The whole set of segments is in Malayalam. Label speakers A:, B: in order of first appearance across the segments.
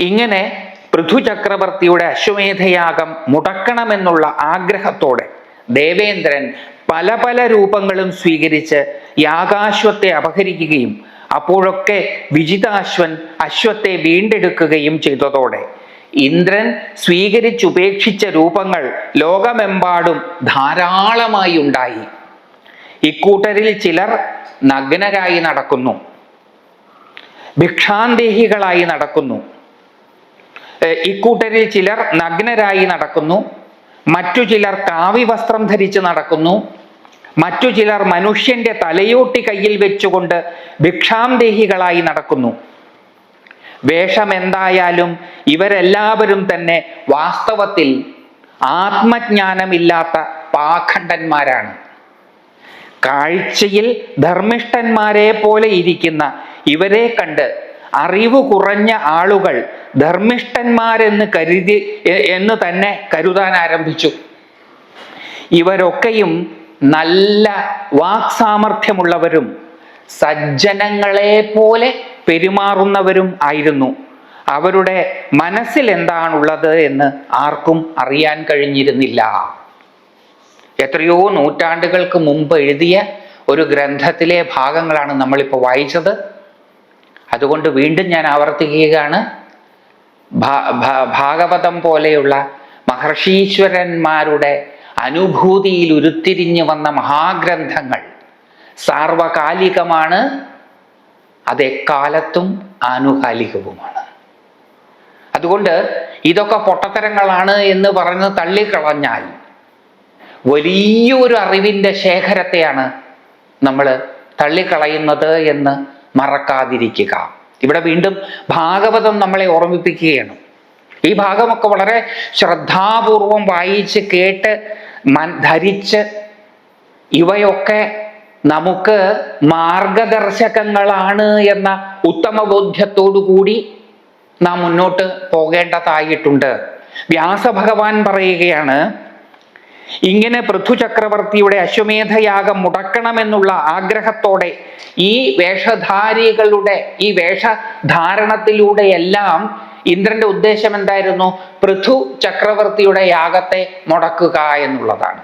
A: ഇങ്ങനെ പൃഥു ചക്രവർത്തിയുടെ അശ്വമേധയാഗം മുടക്കണമെന്നുള്ള ആഗ്രഹത്തോടെ ദേവേന്ദ്രൻ പല പല രൂപങ്ങളും സ്വീകരിച്ച് യാഗാശ്വത്തെ അപഹരിക്കുകയും അപ്പോഴൊക്കെ വിജിതാശ്വൻ അശ്വത്തെ വീണ്ടെടുക്കുകയും ചെയ്തതോടെ ഇന്ദ്രൻ സ്വീകരിച്ചുപേക്ഷിച്ച രൂപങ്ങൾ ലോകമെമ്പാടും ധാരാളമായി ഉണ്ടായി. ഇക്കൂട്ടരിൽ ചിലർ നഗ്നരായി നടക്കുന്നു, ഭിക്ഷാന്തേഹികളായി നടക്കുന്നു. ഇക്കൂട്ടരിൽ ചിലർ നഗ്നരായി നടക്കുന്നു, മറ്റു ചിലർ കാവി വസ്ത്രം ധരിച്ച് നടക്കുന്നു, മറ്റു ചിലർ മനുഷ്യന്റെ തലയോട്ടി കയ്യിൽ വെച്ചുകൊണ്ട് ഭിക്ഷാന്തേഹികളായി നടക്കുന്നു. വേഷം എന്തായാലും ഇവരെല്ലാവരും തന്നെ വാസ്തവത്തിൽ ആത്മജ്ഞാനമില്ലാത്ത പാഖണ്ഡന്മാരാണ്. കാഴ്ചയിൽ ധർമ്മിഷ്ഠന്മാരെ പോലെ ഇരിക്കുന്ന ഇവരെ കണ്ട് അറിവ് കുറഞ്ഞ ആളുകൾ ധർമ്മിഷ്ഠന്മാരെന്ന് എന്ന് തന്നെ കരുതാൻ ആരംഭിച്ചു. ഇവരൊക്കെയും നല്ല വാക്സാമർഥ്യമുള്ളവരും സജ്ജനങ്ങളെ പോലെ പെരുമാറുന്നവരും ആയിരുന്നു. അവരുടെ മനസ്സിൽ എന്താണുള്ളത് എന്ന് ആർക്കും അറിയാൻ കഴിഞ്ഞിരുന്നില്ല. എത്രയോ നൂറ്റാണ്ടുകൾക്ക് മുമ്പ് എഴുതിയ ഒരു ഗ്രന്ഥത്തിലെ ഭാഗങ്ങളാണ് നമ്മളിപ്പോൾ വായിച്ചത്. അതുകൊണ്ട് വീണ്ടും ഞാൻ ആവർത്തിക്കുകയാണ്. ഭാഗവതം പോലെയുള്ള മഹർഷീശ്വരന്മാരുടെ അനുഭൂതിയിൽ ഉരുത്തിരിഞ്ഞു വന്ന മഹാഗ്രന്ഥങ്ങൾ സാർവകാലികമാണ്, അതെക്കാലത്തും ആനുകാലികവുമാണ്. അതുകൊണ്ട് ഇതൊക്കെ പൊട്ടത്തരങ്ങളാണ് എന്ന് പറഞ്ഞ് തള്ളിക്കളഞ്ഞാൽ വലിയൊരു അറിവിൻ്റെ ശേഖരത്തെയാണ് നമ്മൾ തള്ളിക്കളയുന്നത് എന്ന് മറക്കാതിരിക്കുക. ഇവിടെ വീണ്ടും ഭാഗവതം നമ്മളെ ഓർമ്മിപ്പിക്കുകയാണ്. ഈ ഭാഗമൊക്കെ വളരെ ശ്രദ്ധാപൂർവം വായിച്ച് കേട്ട് ധരിച്ച് ഇവയൊക്കെ നമുക്ക് മാർഗദർശകങ്ങളാണ് എന്ന ഉത്തമ ബോധ്യത്തോടു കൂടി നാം മുന്നോട്ട് പോകേണ്ടതായിട്ടുണ്ട്. വ്യാസഭഗവാൻ പറയുകയാണ്, ഇങ്ങനെ പൃഥു ചക്രവർത്തിയുടെ അശ്വമേധയാഗം മുടക്കണമെന്നുള്ള ആഗ്രഹത്തോടെ ഈ വേഷധാരികളുടെ ഈ വേഷധാരണത്തിലൂടെയെല്ലാം ഇന്ദ്രന്റെ ഉദ്ദേശം എന്തായിരുന്നു? പൃഥു ചക്രവർത്തിയുടെ യാഗത്തെ മുടക്കുക എന്നുള്ളതാണ്.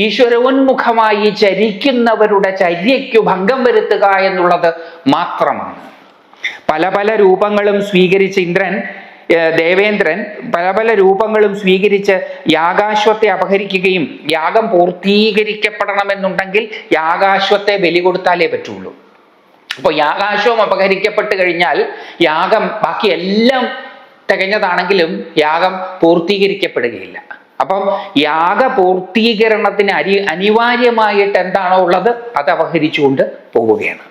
A: ഈശ്വരോന്മുഖമായി ചരിക്കുന്നവരുടെ ചര്യയ്ക്കു ഭംഗം വരുത്തുക എന്നുള്ളത് മാത്രമാണ്. പല പല രൂപങ്ങളും സ്വീകരിച്ച് ദേവേന്ദ്രൻ പല പല രൂപങ്ങളും സ്വീകരിച്ച് യാഗാശ്വത്തെ അപഹരിക്കുകയും യാഗം പൂർത്തീകരിക്കപ്പെടണമെന്നുണ്ടെങ്കിൽ യാഗാശ്വത്തെ ബലി കൊടുത്താലേ പറ്റുള്ളൂ. അപ്പോൾ യാഗാശ്വം അപഹരിക്കപ്പെട്ട് കഴിഞ്ഞാൽ യാഗം ബാക്കി എല്ലാം തികഞ്ഞതാണെങ്കിലും യാഗം പൂർത്തീകരിക്കപ്പെടുകയില്ല. അപ്പം യാഗപൂർത്തീകരണത്തിന് അനിവാര്യമായിട്ട് എന്താണോ ഉള്ളത് അത് അപഹരിച്ചുകൊണ്ട് പോവുകയാണ്.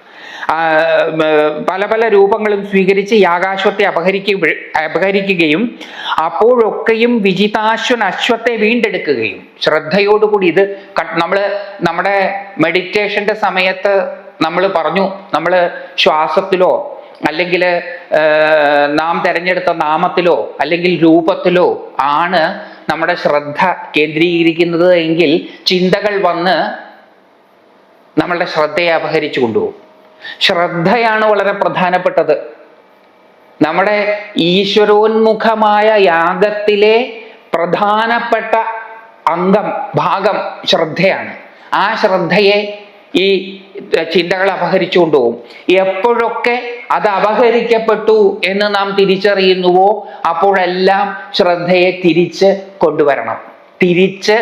A: പല പല രൂപങ്ങളും സ്വീകരിച്ച് യാഗാശ്വത്തെ അപഹരിക്കുകയും അപ്പോഴൊക്കെയും വിജിതാശ്വൻ അശ്വത്തെ വീണ്ടെടുക്കുകയും ശ്രദ്ധയോടുകൂടി ഇത് നമ്മുടെ മെഡിറ്റേഷന്റെ സമയത്ത് നമ്മൾ പറഞ്ഞു, നമ്മൾ ശ്വാസത്തിലോ അല്ലെങ്കിൽ നാം തിരഞ്ഞെടുത്ത നാമത്തിലോ അല്ലെങ്കിൽ രൂപത്തിലോ ആണ് നമ്മുടെ ശ്രദ്ധ കേന്ദ്രീകരിക്കുന്നത് എങ്കിൽ ചിന്തകൾ വന്ന് നമ്മളുടെ ശ്രദ്ധയെ അപഹരിച്ചു കൊണ്ടുപോകും. ശ്രദ്ധയാണ് വളരെ പ്രധാനപ്പെട്ടത്. നമ്മുടെ ഈശ്വരോന്മുഖമായ യാഗത്തിലെ പ്രധാനപ്പെട്ട ഭാഗം ശ്രദ്ധയാണ്. ആ ശ്രദ്ധയെ ഈ ചിന്തകൾ അപഹരിച്ചു കൊണ്ടുപോകും. എപ്പോഴൊക്കെ അത് അപഹരിക്കപ്പെട്ടു എന്ന് നാം തിരിച്ചറിയുന്നുവോ അപ്പോഴെല്ലാം ശ്രദ്ധയെ തിരിച്ച് കൊണ്ടുവരണം. തിരിച്ച്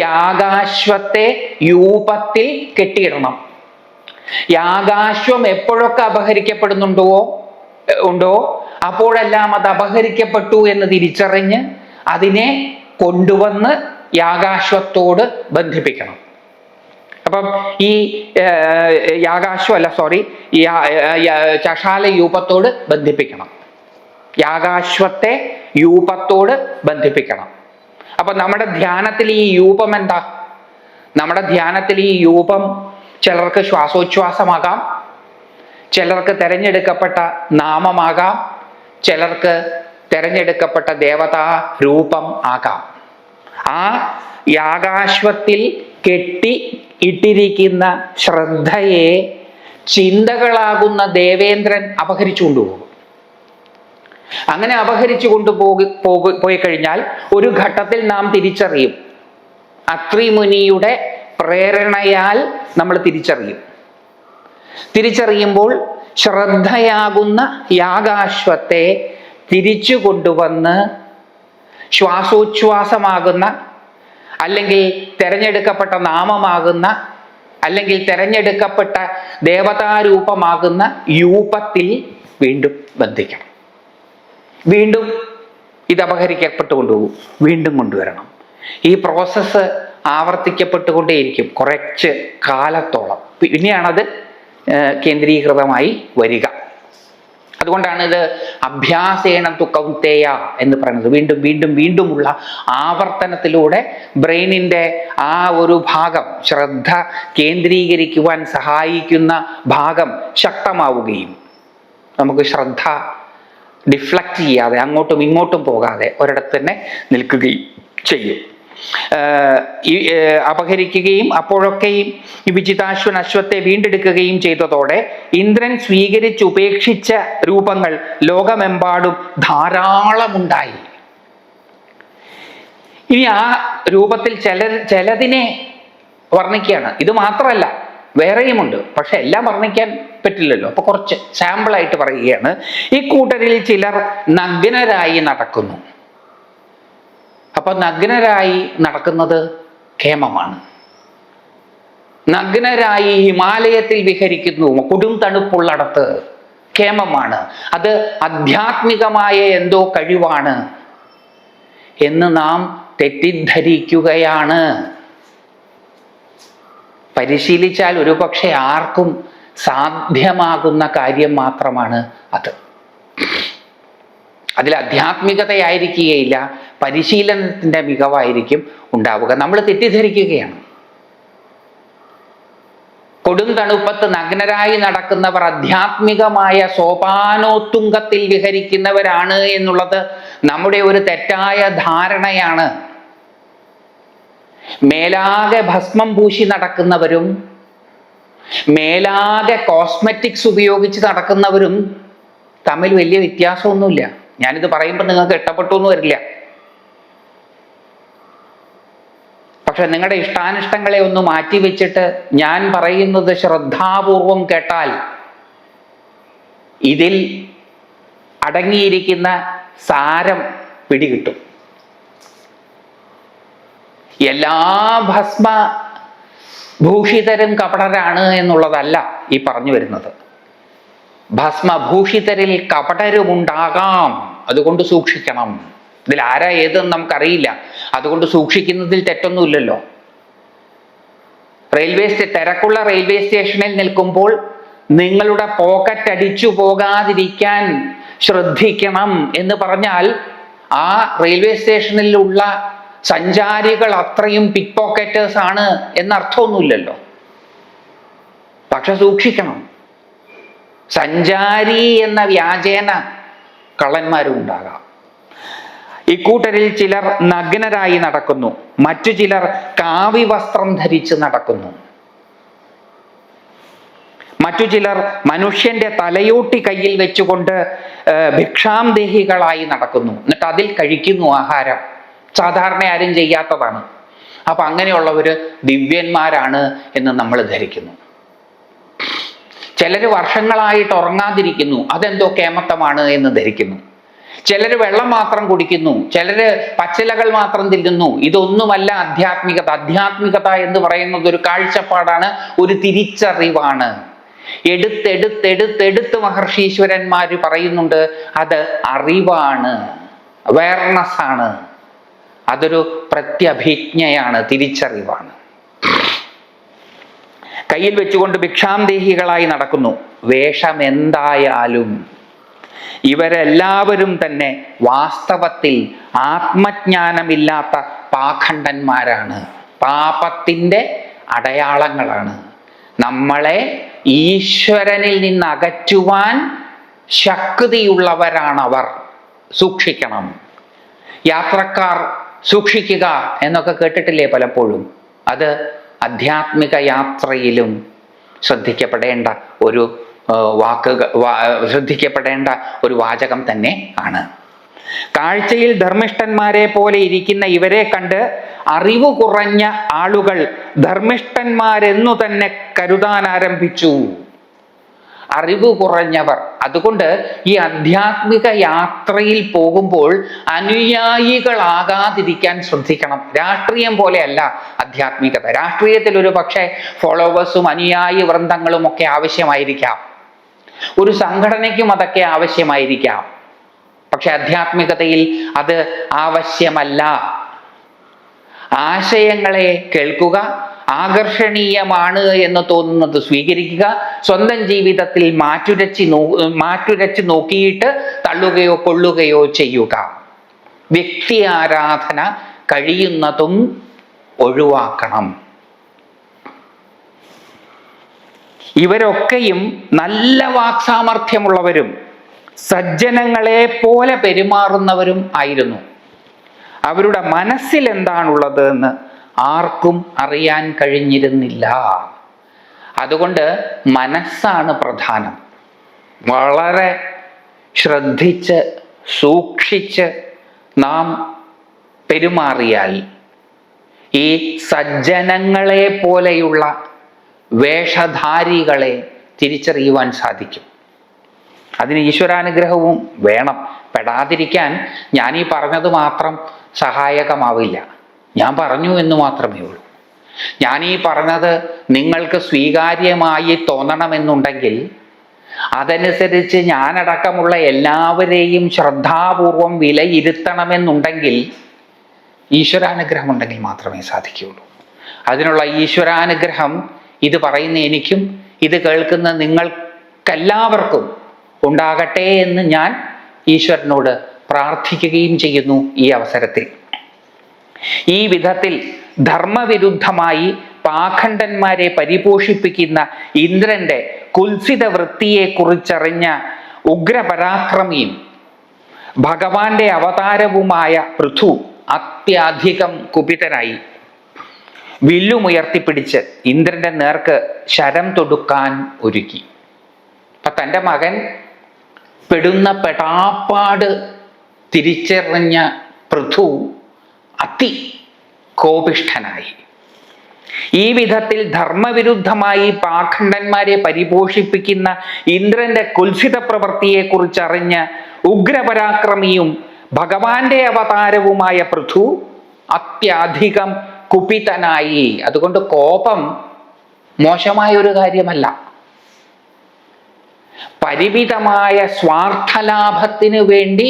A: യാഗാശ്വത്തെ യൂപത്തിൽ കെട്ടിയിടണം. യാഗാശ്വം എപ്പോഴൊക്കെ ഉണ്ടോ അപ്പോഴെല്ലാം അത് അപഹരിക്കപ്പെട്ടു എന്ന് തിരിച്ചറിഞ്ഞ് അതിനെ കൊണ്ടുവന്ന് യാഗാശ്വത്തോട് ബന്ധിപ്പിക്കണം. അപ്പം ഈ ചഷാല യൂപത്തോട് ബന്ധിപ്പിക്കണം. യാഗാശ്വത്തെ യൂപത്തോട് ബന്ധിപ്പിക്കണം. അപ്പൊ നമ്മുടെ ധ്യാനത്തിൽ ഈ യൂപം എന്താ? നമ്മുടെ ധ്യാനത്തിൽ ഈ യൂപം ചിലർക്ക് ശ്വാസോച്ഛ്വാസമാകാം, ചിലർക്ക് തിരഞ്ഞെടുക്കപ്പെട്ട നാമമാകാം, ചിലർക്ക് തിരഞ്ഞെടുക്കപ്പെട്ട ദേവതാ രൂപം ആകാം. ആ യാഗാശ്വത്തിൽ കെട്ടി ഇട്ടിരിക്കുന്ന ശ്രദ്ധയെ ചിന്തകളാകുന്ന ദേവേന്ദ്രൻ അപഹരിച്ചുകൊണ്ടുപോകും. അങ്ങനെ അപഹരിച്ചു പോയി കഴിഞ്ഞാൽ ഒരു ഘട്ടത്തിൽ നാം തിരിച്ചറിയും. അത്രി മുനിയുടെ പ്രേരണയാൽ നമ്മൾ തിരിച്ചറിയുമ്പോൾ ശ്രദ്ധയാകുന്ന യാഗാശ്വത്തെ തിരിച്ചു കൊണ്ടുവന്ന് ശ്വാസോച്ഛ്വാസമാകുന്ന, അല്ലെങ്കിൽ തെരഞ്ഞെടുക്കപ്പെട്ട നാമമാകുന്ന, അല്ലെങ്കിൽ തെരഞ്ഞെടുക്കപ്പെട്ട ദേവതാരൂപമാകുന്ന യൂപത്തിൽ വീണ്ടും ബന്ധിക്കണം. വീണ്ടും ഇത് അപഹരിക്കപ്പെട്ടു കൊണ്ടുപോകും, വീണ്ടും കൊണ്ടുവരണം. ഈ പ്രോസസ്സ് ആവർത്തിക്കപ്പെട്ടുകൊണ്ടേയിരിക്കും കുറച്ച് കാലത്തോളം. പിന്നെയാണത് കേന്ദ്രീകൃതമായി വരിക. അതുകൊണ്ടാണ് ഇത് അഭ്യാസേന തു കൗന്ദേയ എന്ന് പറയുന്നത്. വീണ്ടും വീണ്ടും വീണ്ടുമുള്ള ആവർത്തനത്തിലൂടെ ബ്രെയിനിൻ്റെ ആ ഒരു ഭാഗം, ശ്രദ്ധ കേന്ദ്രീകരിക്കുവാൻ സഹായിക്കുന്ന ഭാഗം ശക്തമാവുകയും നമുക്ക് ശ്രദ്ധ ഡിഫ്ലക്റ്റ് ചെയ്യാതെ അങ്ങോട്ടും ഇങ്ങോട്ടും പോകാതെ ഒരിടത്ത് തന്നെ നിൽക്കുകയും ചെയ്യും. അപഹരിക്കുകയും അപ്പോഴൊക്കെയും ഈ വിജിതാശ്വൻ അശ്വത്തെ വീണ്ടെടുക്കുകയും ചെയ്തതോടെ ഇന്ദ്രൻ സ്വീകരിച്ചുപേക്ഷിച്ച രൂപങ്ങൾ ലോകമെമ്പാടും ധാരാളമുണ്ടായി. ഇനി ആ രൂപത്തിൽ ചിലതിനെ വർണ്ണിക്കുകയാണ്. ഇത് മാത്രമല്ല, വേറെയുമുണ്ട്. പക്ഷെ എല്ലാം വർണ്ണിക്കാൻ പറ്റില്ലല്ലോ. അപ്പൊ കുറച്ച് സാമ്പിളായിട്ട് പറയുകയാണ്. ഈ കൂട്ടരിൽ ചിലർ നഗ്നരായി നടക്കുന്നു. അപ്പൊ നഗ്നരായി നടക്കുന്നത് ക്ഷേമമാണ്. നഗ്നരായി ഹിമാലയത്തിൽ വിഹരിക്കുന്നു, കൊടും തണുപ്പുള്ളിടത്ത്, ക്ഷേമമാണ്. അത് ആധ്യാത്മികമായ എന്തോ കഴിവാണ് എന്ന് നാം തെറ്റിദ്ധരിക്കുകയാണ്. പരിശീലിച്ചാൽ ഒരുപക്ഷെ ആർക്കും സാധ്യമാകുന്ന കാര്യം മാത്രമാണ് അത്. അതിൽ ആധ്യാത്മികതയായിരിക്കുകയില്ല, പരിശീലനത്തിൻ്റെ മികവായിരിക്കും ഉണ്ടാവുക. നമ്മൾ തെറ്റിദ്ധരിക്കുകയാണ്. കൊടും തണുപ്പത്ത് നഗ്നരായി നടക്കുന്നവർ ആധ്യാത്മികമായ സോപാനോത്തുംഗത്തിൽ വിഹരിക്കുന്നവരാണ് എന്നുള്ളത് നമ്മുടെ ഒരു തെറ്റായ ധാരണയാണ്. മേലാകെ ഭസ്മം പൂശി നടക്കുന്നവരും മേലാകെ കോസ്മെറ്റിക്സ് ഉപയോഗിച്ച് നടക്കുന്നവരും തമ്മിൽ വലിയ വ്യത്യാസമൊന്നുമില്ല. ഞാനിത് പറയുമ്പോൾ നിങ്ങൾക്ക് ഇഷ്ടപ്പെട്ടു എന്ന് വരില്ല. പക്ഷെ നിങ്ങളുടെ ഇഷ്ടാനിഷ്ടങ്ങളെ ഒന്ന് മാറ്റി വെച്ചിട്ട് ഞാൻ പറയുന്നത് ശ്രദ്ധാപൂർവം കേട്ടാൽ ഇതിൽ അടങ്ങിയിരിക്കുന്ന സാരം പിടികിട്ടും. എല്ലാ ഭസ്മഭൂഷിതരും കപടരാണ് എന്നുള്ളതല്ല ഈ പറഞ്ഞു വരുന്നത്. ഭസ്മഭൂഷിതരിൽ കപടരുമുണ്ടാകാം, അതുകൊണ്ട് സൂക്ഷിക്കണം. ഇതിൽ ആരാ ഏതെന്ന് നമുക്കറിയില്ല, അതുകൊണ്ട് സൂക്ഷിക്കുന്നതിൽ തെറ്റൊന്നുമില്ലല്ലോ. തിരക്കുള്ള റെയിൽവേ സ്റ്റേഷനിൽ നിൽക്കുമ്പോൾ നിങ്ങളുടെ പോക്കറ്റ് അടിച്ചു പോകാതിരിക്കാൻ ശ്രദ്ധിക്കണം എന്ന് പറഞ്ഞാൽ ആ റെയിൽവേ സ്റ്റേഷനിലുള്ള സഞ്ചാരികൾ അത്രയും പിക്ക് പോക്കറ്റേഴ്സ് ആണ് എന്നർത്ഥമൊന്നുമില്ലല്ലോ. പക്ഷെ സൂക്ഷിക്കണം. സഞ്ചാരി എന്ന വ്യാജേന കള്ളന്മാരും ഉണ്ടാകാം. ഇക്കൂട്ടരിൽ ചിലർ നഗ്നരായി നടക്കുന്നു, മറ്റു ചിലർ കാവി വസ്ത്രം ധരിച്ച് നടക്കുന്നു, മറ്റു ചിലർ മനുഷ്യന്റെ തലയോട്ടി കയ്യിൽ വെച്ചുകൊണ്ട് ഭിക്ഷാംദേഹികളായി നടക്കുന്നു, എന്നിട്ട് അതിൽ കഴിക്കുന്നു ആഹാരം. സാധാരണ ആരും ചെയ്യാത്തതാണ്. അപ്പൊ അങ്ങനെയുള്ളവര് ദിവ്യന്മാരാണ് എന്ന് നമ്മൾ ധരിക്കുന്നു. ചിലര് വർഷങ്ങളായിട്ട് ഉറങ്ങാതിരിക്കുന്നു, അതെന്തോ കേമത്തമാണ് എന്ന് ധരിക്കുന്നു. ചിലര് വെള്ളം മാത്രം കുടിക്കുന്നു, ചിലര് പച്ചിലകൾ മാത്രം തിന്നുന്നു. ഇതൊന്നുമല്ല ആധ്യാത്മികത. ആധ്യാത്മികത എന്ന് പറയുന്നത് ഒരു കാഴ്ചപ്പാടാണ്, ഒരു തിരിച്ചറിവാണ്. എടുത്തെടുത്ത് മഹർഷീശ്വരന്മാര് പറയുന്നുണ്ട്, അത് അറിവാണ്, അവയർനെസ് ആണ്, അതൊരു പ്രത്യഭിജ്ഞയാണ്, തിരിച്ചറിവാണ്. കയ്യിൽ വെച്ചുകൊണ്ട് ഭിക്ഷാംദേഹികളായി നടക്കുന്നു. വേഷം എന്തായാലും ഇവരെല്ലാവരും തന്നെ വാസ്തവത്തിൽ ആത്മജ്ഞാനമില്ലാത്ത പാഖണ്ഡന്മാരാണ്, പാപത്തിൻ്റെ അടയാളങ്ങളാണ്. നമ്മളെ ഈശ്വരനിൽ നിന്ന് അകറ്റുവാൻ ശക്തിയുള്ളവരാണവർ. സൂക്ഷിക്കണം. യാത്രക്കാർ സൂക്ഷിക്കുക എന്നൊക്കെ കേട്ടിട്ടില്ലേ പലപ്പോഴും? അത് ആധ്യാത്മിക യാത്രയിലും ശ്രദ്ധിക്കപ്പെടേണ്ട ഒരു ശ്രദ്ധിക്കപ്പെടേണ്ട ഒരു വാചകം തന്നെ ആണ്. കാഴ്ചയിൽ ധർമ്മിഷ്ഠന്മാരെ പോലെ ഇരിക്കുന്ന ഇവരെ കണ്ട് അറിവ് കുറഞ്ഞ ആളുകൾ ധർമ്മിഷ്ഠന്മാരെന്നു തന്നെ കരുതാൻ ആരംഭിച്ചു. അറിവ് കുറഞ്ഞവർ. അതുകൊണ്ട് ഈ ആധ്യാത്മിക യാത്രയിൽ പോകുമ്പോൾ അനുയായികളാകാതിരിക്കാൻ ശ്രദ്ധിക്കണം. രാഷ്ട്രീയം പോലെയല്ല ആധ്യാത്മികത. രാഷ്ട്രീയത്തിൽ ഒരു പക്ഷേ ഫോളോവേഴ്സും അനുയായി വൃന്ദങ്ങളും ഒക്കെ ആവശ്യമായിരിക്കാം, ഒരു സംഘടനയ്ക്കും അതൊക്കെ ആവശ്യമായിരിക്കാം. പക്ഷെ ആധ്യാത്മികതയിൽ അത് ആവശ്യമല്ല. ആശയങ്ങളെ കേൾക്കുക, ആകർഷണീയമാണ് എന്ന് തോന്നുന്നത് സ്വീകരിക്കുക, സ്വന്തം ജീവിതത്തിൽ മാറ്റുരച്ച് നോക്കിയിട്ട് തള്ളുകയോ കൊള്ളുകയോ ചെയ്യുക. വ്യക്തി ആരാധന കഴിയുന്നതും ഒഴിവാക്കണം. ഇവരൊക്കെയും നല്ല വാക്സാമർഥ്യമുള്ളവരും സജ്ജനങ്ങളെ പോലെ പെരുമാറുന്നവരും ആയിരുന്നു. അവരുടെ മനസ്സിൽ എന്താണുള്ളത് എന്ന് ആർക്കും അറിയാൻ കഴിഞ്ഞിരുന്നില്ല. അതുകൊണ്ട് മനസ്സാണ് പ്രധാനം. വളരെ ശ്രദ്ധിച്ച് സൂക്ഷിച്ച് നാം പെരുമാറിയാൽ ഈ സജ്ജനങ്ങളെ പോലെയുള്ള വേഷധാരികളെ തിരിച്ചറിയുവാൻ സാധിക്കും. അതിന് ഈശ്വരാനുഗ്രഹവും വേണം. പെടാതിരിക്കാൻ ഞാൻ ഈ പറഞ്ഞത് മാത്രം സഹായകമാവില്ല. ഞാൻ പറഞ്ഞു എന്ന് മാത്രമേ ഉള്ളൂ. ഞാൻ ഈ പറഞ്ഞത് നിങ്ങൾക്ക് സ്വീകാര്യമായി തോന്നണമെന്നുണ്ടെങ്കിൽ അതനുസരിച്ച് ഞാനടക്കമുള്ള എല്ലാവരെയും ശ്രദ്ധാപൂർവം വിലയിരുത്തണമെന്നുണ്ടെങ്കിൽ ഈശ്വരാനുഗ്രഹം ഉണ്ടെങ്കിൽ മാത്രമേ സാധിക്കുകയുള്ളൂ. അതിനുള്ള ഈശ്വരാനുഗ്രഹം ഇത് പറയുന്ന എനിക്കും ഇത് കേൾക്കുന്ന നിങ്ങൾക്കെല്ലാവർക്കും ഉണ്ടാകട്ടെ എന്ന് ഞാൻ ഈശ്വരനോട് പ്രാർത്ഥിക്കുകയും ചെയ്യുന്നു ഈ അവസരത്തിൽ. ഈ വിധത്തിൽ ധർമ്മവിരുദ്ധമായി പാഖണ്ഡന്മാരെ പരിപോഷിപ്പിക്കുന്ന ഇന്ദ്രന്റെ കുൽസിത വൃത്തിയെ കുറിച്ചറിഞ്ഞ ഉഗ്രപരാക്രമിയും ഭഗവാന്റെ അവതാരവുമായ പൃഥു അത്യധികം കുപിതനായി വില്ലുമുയർത്തിപ്പിടിച്ച് ഇന്ദ്രന്റെ നേർക്ക് ശരം തൊടുക്കാൻ ഒരുക്കി. അപ്പൊ തൻ്റെ മകൻ പെടുന്ന പെടാപ്പാട് തിരിച്ചറിഞ്ഞ പൃഥു അതി കോപിഷ്ഠനായി. ഈ വിധത്തിൽ ധർമ്മവിരുദ്ധമായി പാഖണ്ഡന്മാരെ പരിപോഷിപ്പിക്കുന്ന ഇന്ദ്രന്റെ കുൽസിത പ്രവൃത്തിയെ കുറിച്ചറിഞ്ഞ ഉഗ്രപരാക്രമിയും ഭഗവാന്റെ അവതാരവുമായ പൃഥു അത്യധികം കുപിതനായി. അതുകൊണ്ട് കോപം മോശമായ ഒരു കാര്യമല്ല. പരിമിതമായ സ്വാർത്ഥലാഭത്തിന് വേണ്ടി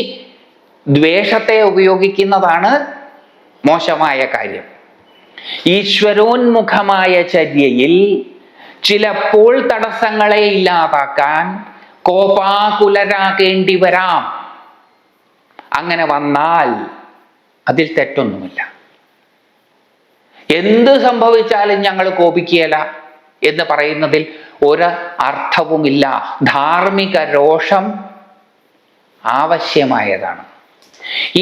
A: ദ്വേഷത്തെ ഉപയോഗിക്കുന്നതാണ് മോശമായ കാര്യം. ഈശ്വരോന്മുഖമായ ചര്യയിൽ ചിലപ്പോൾ തടസ്സങ്ങളെ ഇല്ലാതാക്കാൻ കോപാകുലരാകേണ്ടി വരാം. അങ്ങനെ വന്നാൽ അതിൽ തെറ്റൊന്നുമില്ല. എന്ത് സംഭവിച്ചാലും ഞങ്ങൾ കോപിക്കുകയില്ല എന്ന് പറയുന്നതിൽ ഒരു അർത്ഥവുമില്ല. ധാർമ്മിക രോഷം ആവശ്യമായതാണ്.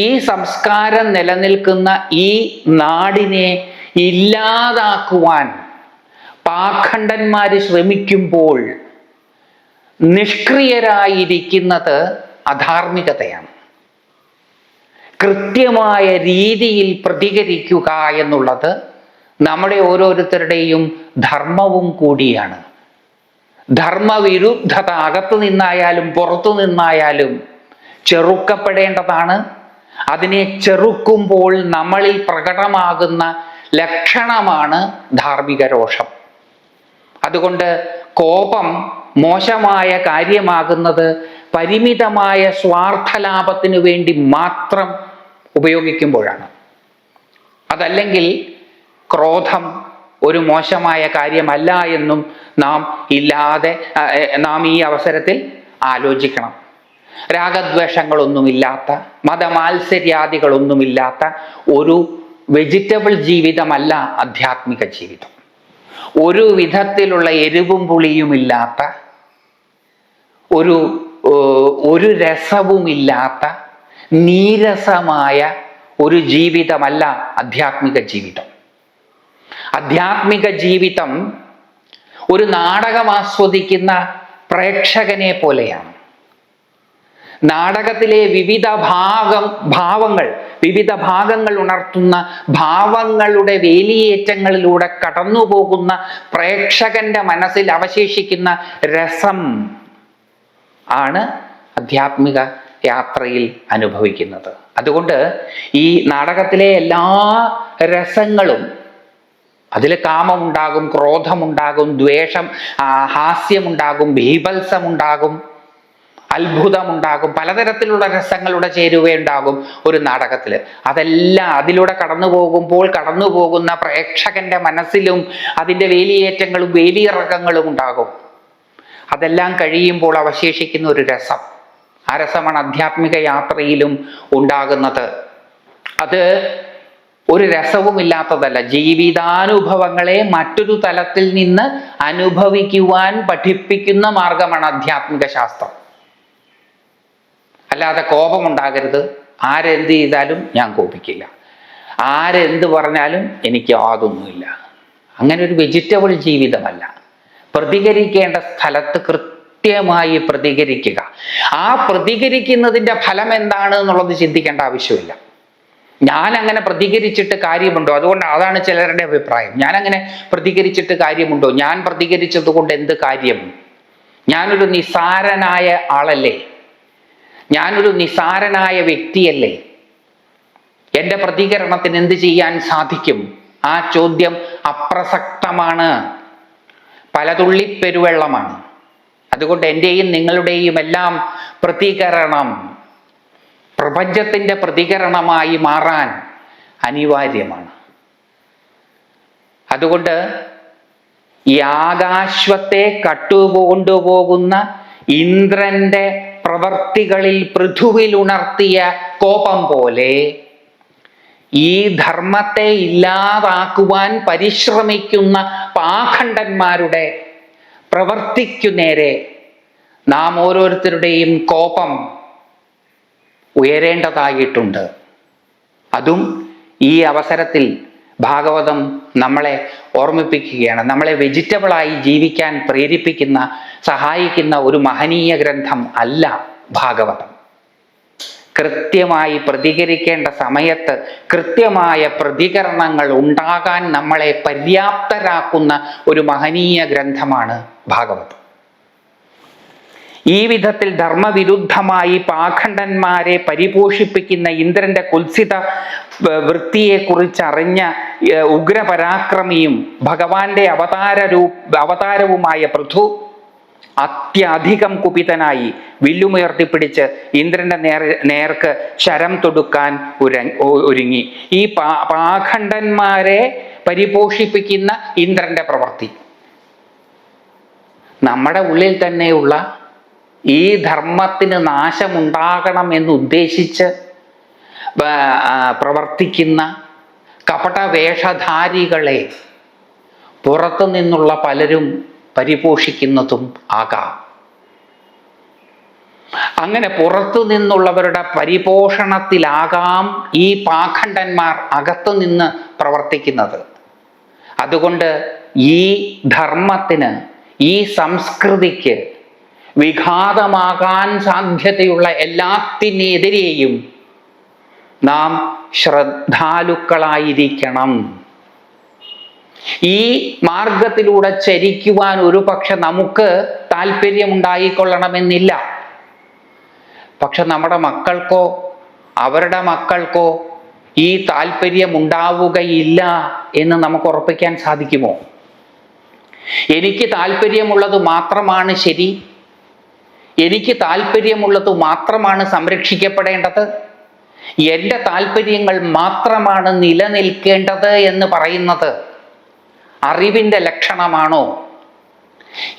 A: ഈ സംസ്കാരം നിലനിൽക്കുന്ന ഈ നാടിനെ ഇല്ലാതാക്കുവാൻ പാഖണ്ഡന്മാര് ശ്രമിക്കുമ്പോൾ നിഷ്ക്രിയരായിരിക്കുന്നത് അധാർമികതയാണ്. കൃത്യമായ രീതിയിൽ പ്രതികരിക്കുക എന്നുള്ളത് നമ്മുടെ ഓരോരുത്തരുടെയും ധർമ്മവും കൂടിയാണ്. ധർമ്മവിരുദ്ധത അകത്തു നിന്നായാലും പുറത്തു നിന്നായാലും ചെറുക്കപ്പെടേണ്ടതാണ്. അതിനെ ചെറുക്കുമ്പോൾ നമ്മളിൽ പ്രകടമാകുന്ന ലക്ഷണമാണ് ധാർമ്മിക രോഷം. അതുകൊണ്ട് കോപം മോശമായ കാര്യമാകുന്നത് പരിമിതമായ സ്വാർത്ഥലാഭത്തിനു വേണ്ടി മാത്രം ഉപയോഗിക്കുമ്പോഴാണ്. അതല്ലെങ്കിൽ ക്രോധം ഒരു മോശമായ കാര്യമല്ല എന്നും നാം ഈ അവസരത്തിൽ ആലോചിക്കണം. രാഗദ്വേഷങ്ങളൊന്നുമില്ലാത്ത, മതമാത്സര്യാദികളൊന്നുമില്ലാത്ത ഒരു വെജിറ്റബിൾ ജീവിതമല്ല ആധ്യാത്മിക ജീവിതം. ഒരു വിധത്തിലുള്ള എരിവും പുളിയുമില്ലാത്ത, ഒരു രസവുമില്ലാത്ത നീരസമായ ഒരു ജീവിതമല്ല ആധ്യാത്മിക ജീവിതം. ആധ്യാത്മിക ജീവിതം ഒരു നാടകം ആസ്വദിക്കുന്ന പ്രേക്ഷകനെ പോലെയാണ്. നാടകത്തിലെ വിവിധ ഭാഗങ്ങൾ ഉണർത്തുന്ന ഭാവങ്ങളുടെ വേലിയേറ്റങ്ങളിലൂടെ കടന്നുപോകുന്ന പ്രേക്ഷകന്റെ മനസ്സിൽ അവശേഷിക്കുന്ന രസം ആണ് ആധ്യാത്മിക യാത്രയിൽ അനുഭവിക്കുന്നത്. അതുകൊണ്ട് ഈ നാടകത്തിലെ എല്ലാ രസങ്ങളും, അതിൽ കാമമുണ്ടാകും, ക്രോധമുണ്ടാകും, ദ്വേഷം, ഹാസ്യമുണ്ടാകും, ബീഭത്സമുണ്ടാകും, അത്ഭുതമുണ്ടാകും, പലതരത്തിലുള്ള രസങ്ങളുടെ ചേരുവയുണ്ടാകും ഒരു നാടകത്തിൽ. അതെല്ലാം അതിലൂടെ കടന്നു പോകുന്ന പ്രേക്ഷകന്റെ മനസ്സിലും അതിൻ്റെ വേലിയേറ്റങ്ങളും വേലിയിറക്കങ്ങളും ഉണ്ടാകും. അതെല്ലാം കഴിയുമ്പോൾ അവശേഷിക്കുന്ന ഒരു രസം, ആ രസമാണ് ആധ്യാത്മിക യാത്രയിലും ഉണ്ടാകുന്നത്. അത് ഒരു രസവുമില്ലാത്തതല്ല. ജീവിതാനുഭവങ്ങളെ മറ്റൊരു തലത്തിൽ നിന്ന് അനുഭവിക്കുവാൻ പഠിപ്പിക്കുന്ന മാർഗമാണ് ആധ്യാത്മിക ശാസ്ത്രം. അല്ലാതെ കോപമുണ്ടാകരുത്, ആരെന്ത് ചെയ്താലും ഞാൻ കോപിക്കില്ല, ആരെന്ത് പറഞ്ഞാലും എനിക്ക് യാതൊന്നുമില്ല, അങ്ങനെ ഒരു വെജിറ്റബിൾ ജീവിതമല്ല. പ്രതികരിക്കേണ്ട സ്ഥലത്ത് കൃത്യമായി പ്രതികരിക്കുക. ആ പ്രതികരിക്കുന്നതിൻ്റെ ഫലം എന്താണ് എന്നുള്ളത് ചിന്തിക്കേണ്ട ആവശ്യമില്ല. ഞാൻ അങ്ങനെ പ്രതികരിച്ചിട്ട് കാര്യമുണ്ടോ? അതുകൊണ്ട് അതാണ് ചിലരുടെ അഭിപ്രായം. ഞാൻ അങ്ങനെ പ്രതികരിച്ചിട്ട് കാര്യമുണ്ടോ? ഞാൻ പ്രതികരിച്ചത് കൊണ്ട് എന്ത് കാര്യം? ഞാനൊരു നിസ്സാരനായ ആളല്ലേ? ഞാനൊരു നിസ്സാരനായ വ്യക്തിയല്ലേ? എൻ്റെ പ്രതികരണത്തിന് എന്ത് ചെയ്യാൻ സാധിക്കും? ആ ചോദ്യം അപ്രസക്തമാണ്, പലതുള്ളി പെരുവെള്ളമാണ്. അതുകൊണ്ട് എൻ്റെയും നിങ്ങളുടെയും എല്ലാം പ്രതികരണം പ്രപഞ്ചത്തിൻ്റെ പ്രതികരണമായി മാറാൻ അനിവാര്യമാണ്. അതുകൊണ്ട് ഈ ആകാശത്തെ കട്ടുകൊണ്ടുപോകുന്ന ഇന്ദ്രന്റെ പ്രവർത്തികളിൽ പൃഥുവിൽ ഉണർത്തിയ കോപം പോലെ ഈ ധർമ്മത്തെ ഇല്ലാതാക്കുവാൻ പരിശ്രമിക്കുന്ന പാഖണ്ഡന്മാരുടെ പ്രവർത്തിക്കു നേരെ നാം ഓരോരുത്തരുടെയും കോപം ഉയരേണ്ടതായിട്ടുണ്ട്. അതും ഈ അവസരത്തിൽ ഭാഗവതം നമ്മളെ ഓർമ്മിപ്പിക്കുകയാണ്. നമ്മളെ വെജിറ്റബിളായി ജീവിക്കാൻ പ്രേരിപ്പിക്കുന്ന, സഹായിക്കുന്ന ഒരു മഹനീയ ഗ്രന്ഥം അല്ല ഭാഗവതം. കൃത്യമായി പ്രതികരിക്കേണ്ട സമയത്ത് കൃത്യമായ പ്രതികരണങ്ങൾ ഉണ്ടാകാൻ നമ്മളെ പര്യാപ്തരാക്കുന്ന ഒരു മഹനീയ ഗ്രന്ഥമാണ് ഭാഗവതം. ഈ വിധത്തിൽ ധർമ്മവിരുദ്ധമായി പാഖണ്ഡന്മാരെ പരിപോഷിപ്പിക്കുന്ന ഇന്ദ്രന്റെ കുത്സിത വൃത്തിയെക്കുറിച്ചറിഞ്ഞ ഉഗ്രപരാക്രമിയും ഭഗവാന്റെ അവതാരവുമായ പൃഥു അത്യധികം കുപിതനായി വില്ലുമുയർത്തിപ്പിടിച്ച് ഇന്ദ്രന്റെ നേർക്ക് ശരം തൊടുക്കാൻ ഒരുങ്ങി. ഈ പാഖണ്ഡന്മാരെ പരിപോഷിപ്പിക്കുന്ന ഇന്ദ്രന്റെ പ്രവൃത്തി നമ്മുടെ ഉള്ളിൽ തന്നെയുള്ള ഈ ധർമ്മത്തിന് നാശമുണ്ടാകണം എന്നുദ്ദേശിച്ച് പ്രവർത്തിക്കുന്ന കപട വേഷധാരികളെ പുറത്തു നിന്നുള്ള പലരും പരിപോഷിക്കുന്നതും ആകാം. അങ്ങനെ പുറത്തു നിന്നുള്ളവരുടെ പരിപോഷണത്തിലാകാം ഈ പാഖണ്ഡന്മാർ അകത്തു നിന്ന് പ്രവർത്തിക്കുന്നത്. അതുകൊണ്ട് ഈ ധർമ്മത്തിന്, ഈ സംസ്കൃതിക്ക് വിഘാതമാകാൻ സാധ്യതയുള്ള എല്ലാത്തിനെതിരെയും നാം ശ്രദ്ധാലുക്കളായിരിക്കണം. ഈ മാർഗത്തിലൂടെ ചരിക്കുവാൻ ഒരു പക്ഷെ നമുക്ക് താല്പര്യമുണ്ടായിക്കൊള്ളണമെന്നില്ല. പക്ഷെ നമ്മുടെ മക്കൾക്കോ അവരുടെ മക്കൾക്കോ ഈ താല്പര്യമുണ്ടാവുകയില്ല എന്ന് നമുക്ക് ഉറപ്പിക്കാൻ സാധിക്കുമോ? എനിക്ക് താല്പര്യമുള്ളത് മാത്രമാണ് ശരി, എനിക്ക് താല്പര്യമുള്ളത് മാത്രമാണ് സംരക്ഷിക്കപ്പെടേണ്ടത്, എൻ്റെ താല്പര്യങ്ങൾ മാത്രമാണ് നിലനിൽക്കേണ്ടത് എന്ന് പറയുന്നത് അറിവിൻ്റെ ലക്ഷണമാണോ?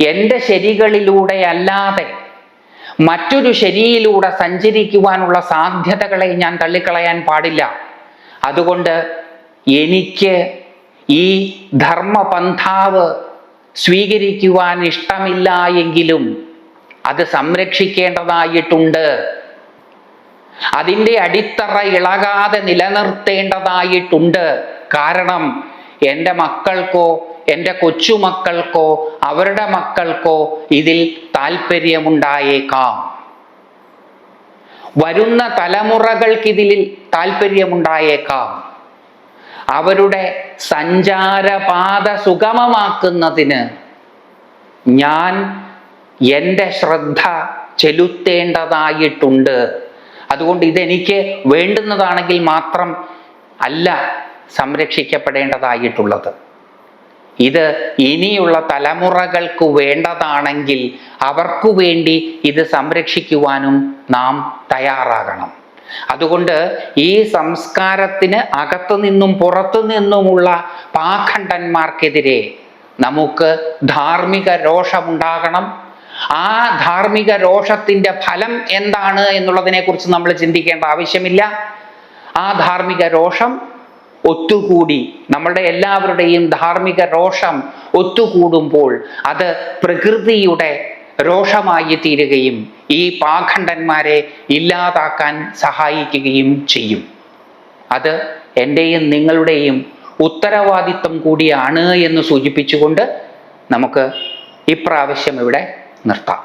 A: എൻ്റെ ശരികളിലൂടെ അല്ലാതെ മറ്റൊരു ശരിയിലൂടെ സഞ്ചരിക്കുവാനുള്ള സാധ്യതകളെ ഞാൻ തള്ളിക്കളയാൻ പാടില്ല. അതുകൊണ്ട് എനിക്ക് ഈ ധർമ്മപന്ഥാവ് സ്വീകരിക്കുവാൻ ഇഷ്ടമില്ല എങ്കിലും അത് സംരക്ഷിക്കേണ്ടതായിട്ടുണ്ട്. അതിൻ്റെ അടിത്തറ ഇളകാതെ നിലനിർത്തേണ്ടതായിട്ടുണ്ട്. കാരണം എൻ്റെ മക്കൾക്കോ എൻ്റെ കൊച്ചുമക്കൾക്കോ അവരുടെ മക്കൾക്കോ ഇതിൽ താല്പര്യമുണ്ടായേക്കാം. വരുന്ന തലമുറകൾക്കിതിൽ താല്പര്യമുണ്ടായേക്കാം. അവരുടെ സഞ്ചാരപാത സുഗമമാക്കുന്നതിന് ഞാൻ എൻ്റെ ശ്രദ്ധ ചെലുത്തേണ്ടതായിട്ടുണ്ട്. അതുകൊണ്ട് ഇതെനിക്ക് വേണ്ടുന്നതാണെങ്കിൽ മാത്രം അല്ല സംരക്ഷിക്കപ്പെടേണ്ടതായിട്ടുള്ളത്. ഇത് ഇനിയുള്ള തലമുറകൾക്ക് വേണ്ടതാണെങ്കിൽ അവർക്കു വേണ്ടി ഇത് സംരക്ഷിക്കുവാനും നാം തയ്യാറാകണം. അതുകൊണ്ട് ഈ സംസ്കാരത്തിന് അകത്തു നിന്നും പുറത്തു നിന്നുമുള്ള പാഖണ്ഡന്മാർക്കെതിരെ നമുക്ക് ധാർമ്മിക രോഷമുണ്ടാകണം. ആ ധാർമ്മിക രോഷത്തിൻ്റെ ഫലം എന്താണ് എന്നുള്ളതിനെ കുറിച്ച് നമ്മൾ ചിന്തിക്കേണ്ട ആവശ്യമില്ല. ആ ധാർമ്മിക രോഷം ഒത്തുകൂടി, നമ്മളുടെ എല്ലാവരുടെയും ധാർമ്മിക രോഷം ഒത്തുകൂടുമ്പോൾ അത് പ്രകൃതിയുടെ രോഷമായി തീരുകയും ഈ പാഖണ്ഡന്മാരെ ഇല്ലാതാക്കാൻ സഹായിക്കുകയും ചെയ്യും. അത് എൻ്റെയും നിങ്ങളുടെയും ഉത്തരവാദിത്വം കൂടിയാണ് എന്ന് സൂചിപ്പിച്ചുകൊണ്ട് നമുക്ക് ഇപ്രാവശ്യം ഇവിടെ നിർത്താം.